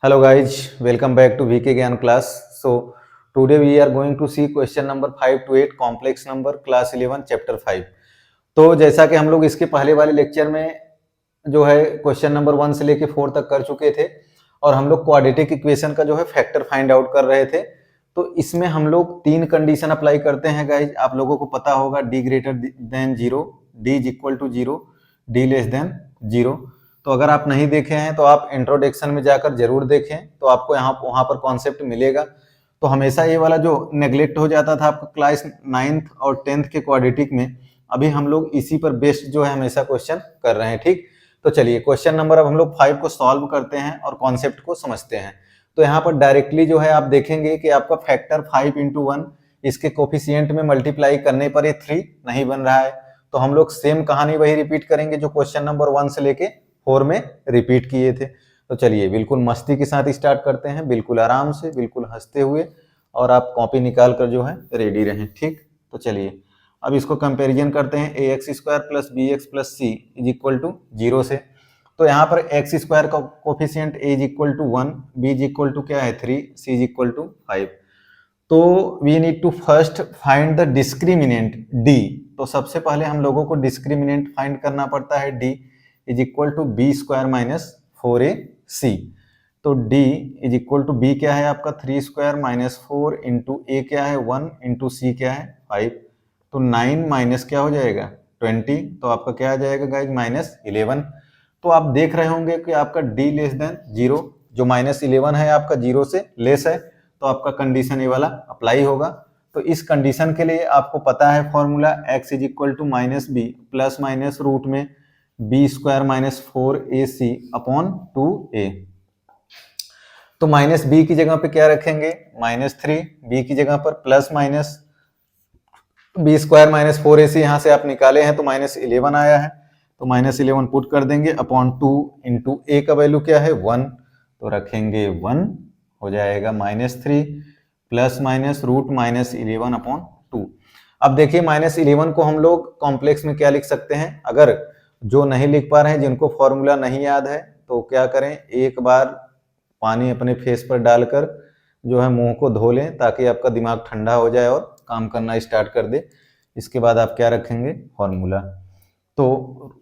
Hello guys, welcome back to VK Gyan class. So today we are going to see question number 5 to 8 complex number class 11 chapter 5. तो जैसा कि हम लोग इसके पहले वाले लेक्चर में जो है क्वेश्चन नंबर 1 से लेके 4 तक कर चुके थे और हम लोग क्वाड्रेटिक इक्वेशन का जो है फैक्टर फाइंड आउट कर रहे थे। तो इसमें हम लोग 3 कंडीशन अप्लाई करते हैं गाइज। आप लोगों को पता होगा d greater than 0, d is equal to 0, d less than 0। तो अगर आप नहीं देखे हैं तो आप इंट्रोडक्शन में जाकर जरूर देखें, तो आपको वहां पर कॉन्सेप्ट मिलेगा। तो हमेशा ये वाला जो नेग्लेक्ट हो जाता था आपका क्लास 9th और 10th के क्वाड्रेटिक में, अभी हम लोग इसी पर बेस्ड जो है हमेशा क्वेश्चन कर रहे हैं। ठीक, तो चलिए क्वेश्चन नंबर अब हम लोग 5 को सॉल्व करते हैं और कॉन्सेप्ट को समझते हैं। तो यहाँ पर डायरेक्टली जो है आप देखेंगे कि आपका फैक्टर 5 into 1, इसके कोफिशिएंट में मल्टीप्लाई करने पर ये 3 नहीं बन रहा है। तो हम लोग सेम कहानी वही रिपीट करेंगे जो क्वेश्चन नंबर 1 से लेके 4 में रिपीट किए थे। तो चलिए बिल्कुल मस्ती के साथ स्टार्ट करते हैं, बिल्कुल आराम से, बिल्कुल हंसते हुए, और आप कॉपी निकाल कर जो है रेडी रहें। ठीक, तो चलिए अब इसको कंपैरिजन करते हैं। A X square plus B X plus C is equal to 0 से। तो यहाँ पर एक्स स्क्वायर का coefficient A is equal to 1, B is equal to क्या है 3, सी इज इक्वल टू 5। तो we need to first find the discriminant D. तो सबसे पहले हम लोगों को डिस्क्रिमिनेंट फाइंड करना पड़ता है। D is equal to B square minus 4ac। तो d is equal to B क्या है आपका 3 स्क्वायर माइनस 4 इंटू ए क्या है 1 इंटू सी क्या है 5। तो 9 माइनस क्या हो जाएगा 20, तो आपका क्या आ जाएगा गाइज -11। तो आप देख रहे होंगे कि आपका d लेस देन 0, जो -11 है आपका 0 से लेस है, तो आपका कंडीशन ये वाला अप्लाई होगा। तो इस कंडीशन के लिए आपको पता है formula x is equal to minus B plus minus root में B square minus 4ac upon 2a। तो माइनस बी की जगह पे क्या रखेंगे -3, बी की जगह पर plus minus B square minus 4ac, यहाँ से आप निकाले हैं तो -11 आया है, तो -11 पुट कर देंगे अपॉन 2 इंटू ए का वैल्यू क्या है 1, तो रखेंगे 1, हो जाएगा -3 प्लस माइनस रूट -11 अपॉन 2। अब देखिए -11 को हम लोग कॉम्प्लेक्स में क्या लिख सकते हैं। अगर जो नहीं लिख पा रहे हैं, जिनको फॉर्मूला नहीं याद है, तो क्या करें, एक बार पानी अपने फेस पर डालकर जो है मुंह को धो लें ताकि आपका दिमाग ठंडा हो जाए और काम करना स्टार्ट कर दे। इसके बाद आप क्या रखेंगे फॉर्मूला। तो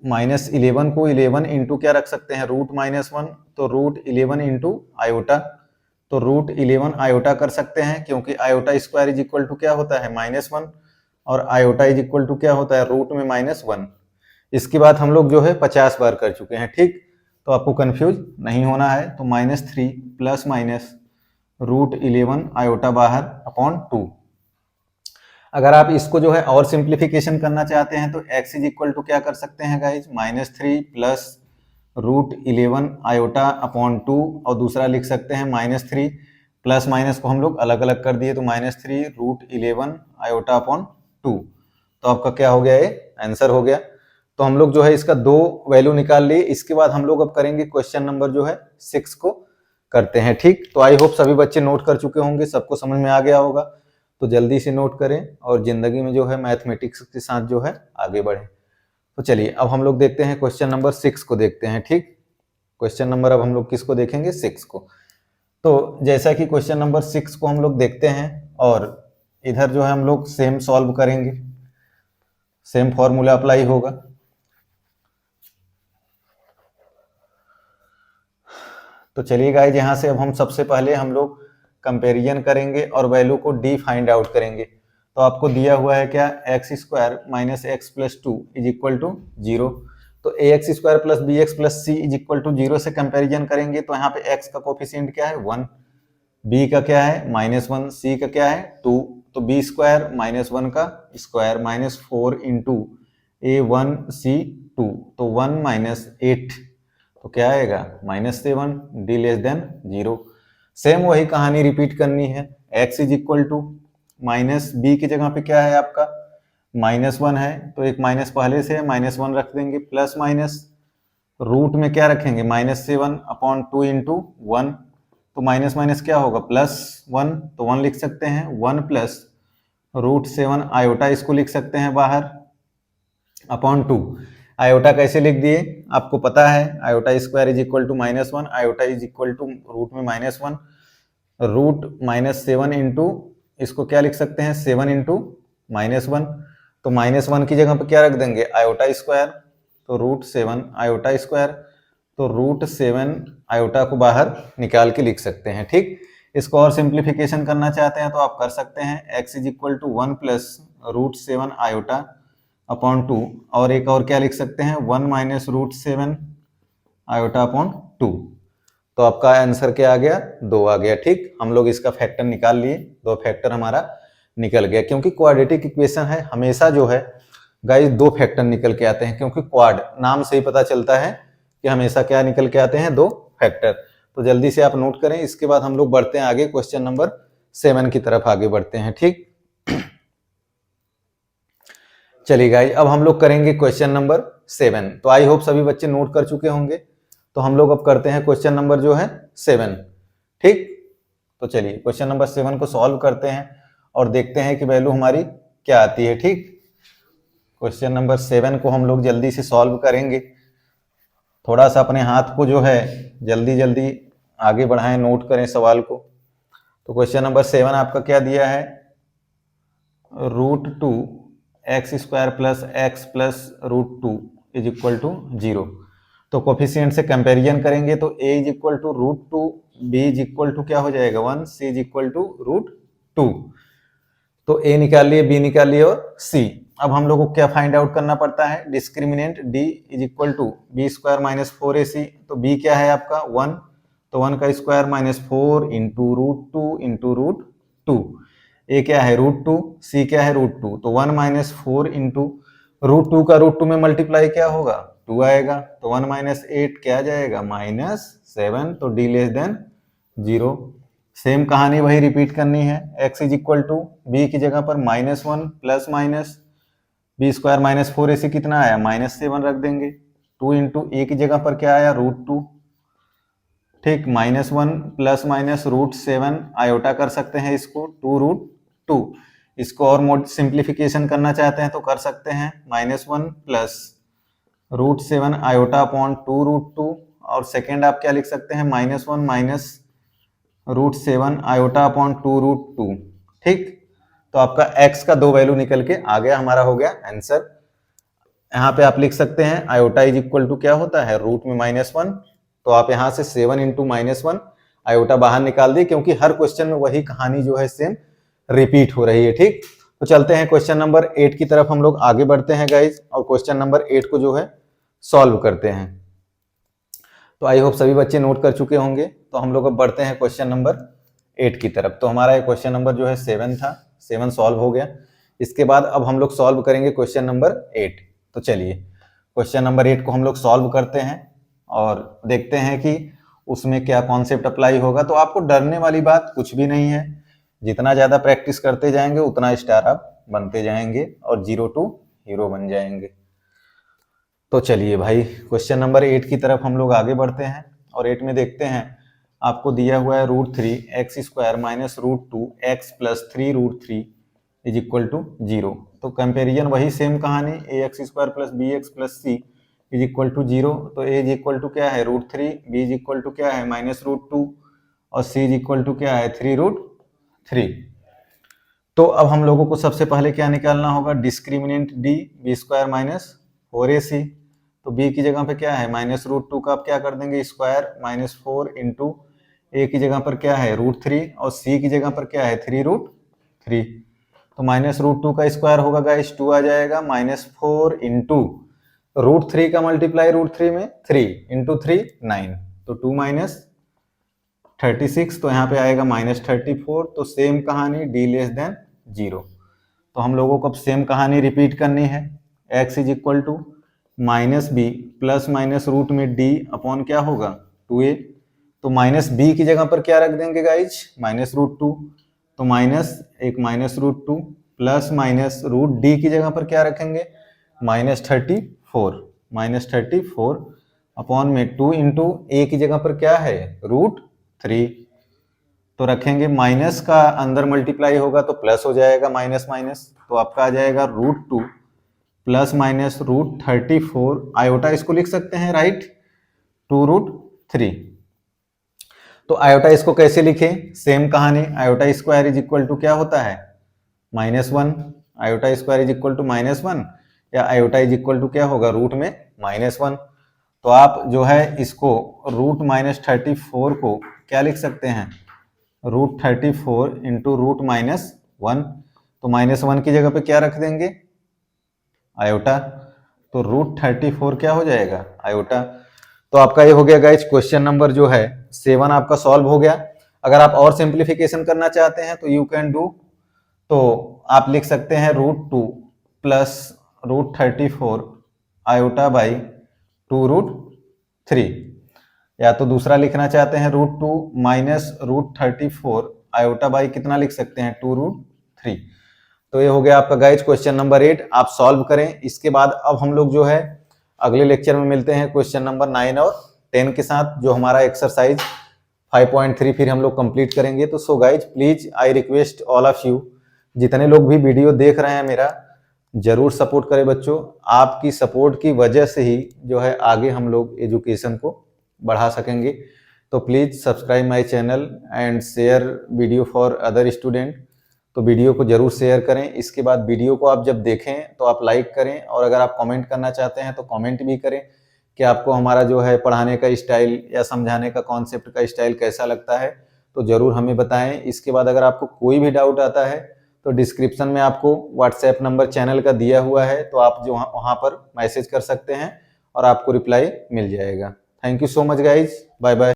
-11 को 11 इंटू क्या रख सकते हैं रूट -1, तो रूट 11 इंटू आयोटा। तो रूट 11 आयोटा कर सकते हैं, क्योंकि iota square is equal to क्या होता है -1 और आयोटा इज इक्वल टू क्या होता है रूट में -1। इसके बाद हम लोग जो है 50 बार कर चुके हैं। ठीक, तो आपको कंफ्यूज नहीं होना है। तो -3 प्लस माइनस रूट 11 आयोटा बाहर अपॉन 2। अगर आप इसको जो है और सिंप्लीफिकेशन करना चाहते हैं तो x इज इक्वल टू क्या कर सकते हैं guys -3 plus root 11 iota upon 2, और दूसरा लिख सकते हैं -3 प्लस माइनस को हम लोग अलग अलग कर दिए, तो -3 रूट 11 आयोटा अपॉन 2। तो आपका क्या हो गया, ये आंसर हो गया। तो हम लोग जो है इसका 2 वैल्यू निकाल लिए। इसके बाद हम लोग अब करेंगे क्वेश्चन नंबर जो है 6 को करते हैं। ठीक, तो आई होप सभी बच्चे नोट कर चुके होंगे, सबको समझ में आ गया होगा। तो जल्दी से नोट करें और जिंदगी में जो है मैथमेटिक्स के साथ जो है आगे बढ़ें। तो चलिए अब हम लोग देखते हैं क्वेश्चन नंबर 6 को देखते हैं। ठीक, क्वेश्चन नंबर अब हम लोग किसको देखेंगे 6 को। तो जैसा कि क्वेश्चन नंबर 6 को हम लोग देखते हैं और इधर जो है हम लोग सेम सॉल्व करेंगे, सेम फॉर्मूला अप्लाई होगा। तो चलिए गाइज, यहाँ से अब हम सबसे पहले हम लोग कंपेरिजन करेंगे और वैल्यू को डी फाइंड आउट करेंगे। तो आपको दिया हुआ है क्या X square minus X plus 2 is equal to 0। तो A X square plus B X plus C is equal to 0 से कंपेरिजन करेंगे। तो यहाँ पे एक्स का कोफिशिएंट क्या है 1, बी का क्या है -1, सी का क्या है 2। तो बी स्क्वायर -1 का स्क्वायर -4 इंटू A1 C2, तो 1 -8, तो क्या आएगा -7, डी लेस देन 0। सेम वही कहानी रिपीट करनी है। x is equal to minus B की जगह पे क्या है आपका -1 है, तो एक माइनस पहले से है, -1 रख देंगे, प्लस माइनस रूट में क्या रखेंगे -7 अपॉन 2 इंटू 1। तो माइनस माइनस क्या होगा +1, तो 1 लिख सकते हैं, 1 प्लस रूट 7 आयोटा इसको लिख सकते हैं बाहर अपॉन 2। आयोटा कैसे लिख दिए, आपको पता है iota square is equal to -1, iota is equal to root में -1, रूट -7 इंटू, इसको क्या लिख सकते हैं 7 इंटू -1, तो -1 की जगह पर क्या रख देंगे आयोटा स्क्वायर, तो √7 आयोटा स्क्वायर, तो √7 आयोटा को बाहर निकाल के लिख सकते हैं। ठीक, इसको और सिंप्लीफिकेशन करना चाहते हैं तो आप कर सकते हैं, x is equal to 1 plus √7 iota upon 2, और एक और क्या लिख सकते हैं 1 माइनस √7 आयोटा अपॉन 2। तो आपका आंसर क्या आ गया 2 आ गया। ठीक, हम लोग इसका फैक्टर निकाल लिए, 2 फैक्टर हमारा निकल गया, क्योंकि क्वाड्रेटिक इक्वेशन है हमेशा जो है गाइस 2 फैक्टर निकल के आते हैं, क्योंकि क्वाड नाम से ही पता चलता है कि हमेशा क्या निकल के आते हैं 2 फैक्टर। तो जल्दी से आप नोट करें, इसके बाद हम लोग बढ़ते हैं आगे, क्वेश्चन नंबर 7 की तरफ आगे बढ़ते हैं। ठीक, चलिए गाइस अब हम लोग करेंगे क्वेश्चन नंबर 7। तो आई होप सभी बच्चे नोट कर चुके होंगे, तो हम लोग अब करते हैं क्वेश्चन नंबर जो है 7। ठीक, तो चलिए क्वेश्चन नंबर 7 को सॉल्व करते हैं और देखते हैं कि वैल्यू हमारी क्या आती है। ठीक, क्वेश्चन नंबर 7 को हम लोग जल्दी से सॉल्व करेंगे, थोड़ा सा अपने हाथ को जो है जल्दी जल्दी आगे बढ़ाएं, नोट करें सवाल को। तो क्वेश्चन नंबर 7 आपका क्या दिया है, √2 x square plus x plus √2 is equal to 0। तो कोफिशिएंट से कंपेरिजन करेंगे तो a is equal to √2, b is equal to क्या हो जाएगा 1, c इज इक्वल टू √2। तो a निकाल लिए, b निकाल लिए और c। अब हम लोग को क्या फाइंड आउट करना पड़ता है, discriminant d is equal to B square minus 4ac। तो b क्या है आपका 1, तो 1 का स्क्वायर -4 इंटू √2 इंटू √2, a क्या है √2, c क्या है √2, तो 1 माइनस 4 इंटू √2 का √2 में मल्टीप्लाई क्या होगा 2 आएगा, तो 1 माइनस 8 क्या जाएगा -7, तो d लेस देन 0। सेम कहानी वही रिपीट करनी है, x is equal to b की जगह पर -1 plus minus B square minus 4ac कितना आया -7 रख देंगे, 2 इंटू ए की जगह पर क्या आया √2। ठीक, -1 प्लस माइनस √7 आयोटा कर सकते हैं इसको 2 √2। इसको और मोड सिंप्लीफिकेशन करना चाहते हैं तो कर सकते हैं, -1 प्लस √7 आयोटा अपॉन 2 √2, और सेकेंड आप क्या लिख सकते हैं -1 माइनस √7 आयोटा अपॉन 2 √2। ठीक, तो आपका x का 2 वैल्यू निकल के आ गया, हमारा हो गया आंसर। यहाँ पे आप लिख सकते हैं आयोटा इज इक्वल टू क्या होता है रूट में -1, तो आप यहाँ से 7 इंटू -1 आयोटा बाहर निकाल दिए, क्योंकि हर क्वेश्चन में वही कहानी जो है सेम रिपीट हो रही है। ठीक, तो चलते हैं क्वेश्चन नंबर 8 की तरफ हम लोग आगे बढ़ते हैं गाइज, और क्वेश्चन नंबर 8 को जो है सॉल्व करते हैं। तो आई होप सभी बच्चे नोट कर चुके होंगे, तो हम लोग अब बढ़ते हैं क्वेश्चन नंबर 8 की तरफ। तो हमारा ये क्वेश्चन नंबर जो है 7 था, 7 सॉल्व हो गया। इसके बाद अब हम लोग सॉल्व करेंगे क्वेश्चन नंबर 8। तो चलिए क्वेश्चन नंबर 8 को हम लोग सॉल्व करते हैं और देखते हैं कि उसमें क्या कॉन्सेप्ट अप्लाई होगा। तो आपको डरने वाली बात कुछ भी नहीं है, जितना ज़्यादा प्रैक्टिस करते जाएंगे उतना स्टार आप बनते जाएंगे और 0 टू हीरो बन जाएंगे। तो चलिए भाई क्वेश्चन नंबर 8 की तरफ हम लोग आगे बढ़ते हैं, और 8 में देखते हैं आपको दिया हुआ है √3 x square minus √2 x plus 3 √3 is equal to 0। तो कंपेरिजन वही सेम कहानी, ax square plus bx plus c is equal to 0। तो a इज इक्वल टू क्या है √3, b इज इक्वल टू क्या है -√2 और c इज इक्वल टू क्या है 3√3। तो अब हम लोगों को सबसे पहले क्या निकालना होगा, discriminant d b square minus 4ac। तो b की जगह पे क्या है -√2 का आप क्या कर देंगे स्क्वायर -4 इंटू a की जगह पर क्या है √3 और c की जगह पर क्या है 3√3। तो -√2 का स्क्वायर होगा गाइस 2 आ जाएगा, -4 इंटू √3 का मल्टीप्लाई √3 में 3 इंटू 3 9, तो 2 माइनस 36, तो यहाँ पे आएगा -34। तो सेम कहानी d लेस देन 0। तो हम लोगों को अब सेम कहानी रिपीट करनी है, x is equal to -b plus minus root में d अपॉन क्या होगा 2a। तो -b की जगह पर क्या रख देंगे गाइज -√2, तो -√2 प्लस माइनस √d की जगह पर क्या रखेंगे -34 अपॉन में 2 इंटू a की जगह पर क्या है √3। तो रखेंगे, माइनस का अंदर मल्टीप्लाई होगा तो प्लस हो जाएगा, माइनस माइनस, तो आपका आ जाएगा √2 प्लस माइनस √34 आयोटा इसको लिख सकते हैं, राइट, 2√3। तो आयोटा इसको कैसे लिखें, सेम कहानी, iota square is equal to क्या होता है, -1, iota square is equal to -1 या आयोटा इज इक्वल टू क्या होगा, रूट में -1। तो आप जो है इसको √-34 को क्या लिख सकते हैं, √34 इंटू √-1, तो -1 की जगह पे क्या रख देंगे, आयोटा, तो √34 क्या हो जाएगा, आयोटा। तो आपका ये हो गया गाइज क्वेश्चन नंबर जो है 7 आपका सॉल्व हो गया। अगर आप और सिंप्लीफिकेशन करना चाहते हैं तो यू कैन डू, तो आप लिख सकते हैं √2 प्लस √34 आयोटा बाई 2√3, या तो दूसरा लिखना चाहते हैं √2 माइनस √34 आयोटा बाई कितना लिख सकते हैं, 2√3। तो ये हो गया आपका गाइज क्वेश्चन नंबर 8, आप सॉल्व करें। इसके बाद अब हम लोग जो है अगले लेक्चर में मिलते हैं क्वेश्चन नंबर 9 और 10 के साथ, जो हमारा एक्सरसाइज 5.3 फिर हम लोग कंप्लीट करेंगे। तो so guys please I request all of you, जितने लोग भी वीडियो देख रहे हैं मेरा, जरूर सपोर्ट करें बच्चों। आपकी सपोर्ट की वजह से ही जो है आगे हम लोग एजुकेशन को बढ़ा सकेंगे। तो please subscribe my channel and share video for other student. तो वीडियो को जरूर शेयर करें। इसके बाद वीडियो को आप जब देखें तो आप लाइक करें, और अगर आप कमेंट करना चाहते हैं तो कमेंट भी करें कि आपको हमारा जो है पढ़ाने का स्टाइल या समझाने का कॉन्सेप्ट का स्टाइल कैसा लगता है, तो ज़रूर हमें बताएं। इसके बाद अगर आपको कोई भी डाउट आता है तो डिस्क्रिप्शन में आपको व्हाट्सएप नंबर चैनल का दिया हुआ है, तो आप जो वहाँ पर मैसेज कर सकते हैं और आपको रिप्लाई मिल जाएगा। Thank you so much guys, bye bye.